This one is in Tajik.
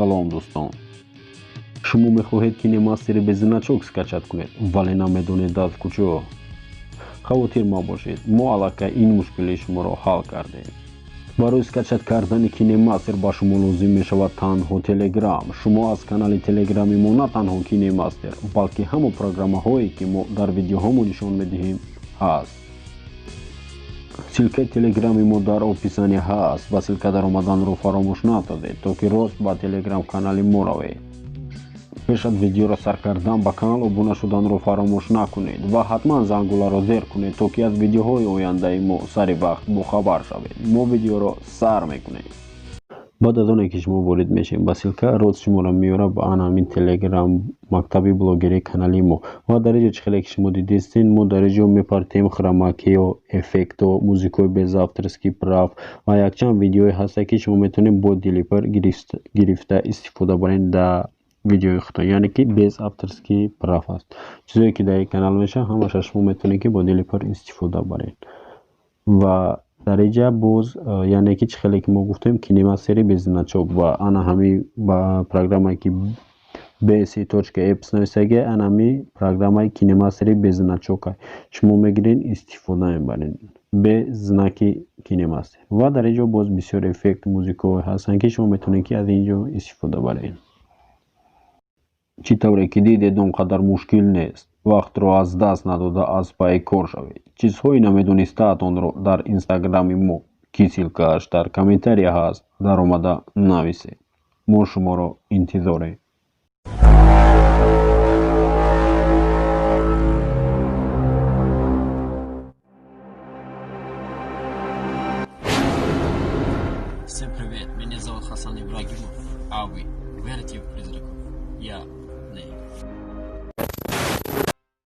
Шалом дӯстон. Шумо мехоҳед киномастери безначок скачат кунед, вале намедонед аз куҷо. Хавотир мабошед, мо аллакай ин мушкилии шуморо ҳал кардем. барои скачат кардани киномастер ба шумо лозим мешавад танҳо телеграм. Шумо аз канали телеграми мо на танҳо киномастер, балки ҳамо программаҳое ки мо дар видеоҳомо нишон медиҳем ҳаст. силкаи телеграми мо дар описания ҳаст ва силка даромаданро фаромӯш накунед, то ки рост ба телеграм канали мо равед. пеш аз видеоро сар кардан ба канал обуна шуданро фаромӯш накунед ва ҳатман зангуларо зер кунед, то ки аз видеоҳои ояндаи мо сари вақт бохабар шавед. мо видеоро сар мекунем. баъд аз оне ки шумо ворид мешавед ба силка, рост шуморо меёра ба ҳамин телеграм мактаби блогерии канали мо ва дар инҷо чӣ хеле ки шумо дидистин, мо дар инҷо мепартем хромакио, эффекто, музикои без авторский прав ва якчанд видеои ҳаста ки шумо метавонед бо делипер гирифта истифода баред дар видеои худтон, яъне ки без авторский прав аст. чизое ки дар ин канал мешавад ҳамаша шумо метавонед ки бо делипер истифода баред. ва дар инҷа боз яъне ки чӣ хеле ки мо гуфтем киномастери безначок ва ана ҳами ба программае ки bc.apps нависаги ана ҳами программаи киномастери безначокай шумо мегиред истифода мебаред без знаки киномастер. ва дар инҷо боз бисёр эффект музикаҳое ҳастанд ки шумо метавонед ки аз инҷо истифода баред. чӣ тавре ки дидед он қадар мушкил нест. вақтро аз даст надода аз пайи кор шавед. чизҳои намедонистаатонро дар инстаграми мо ки силкааш дар комментария ҳаст дар омада нависед. мо шуморо интизорем. Всем привет, меня зовут Хасан Ибрагимов, а вы верите в призраков? Я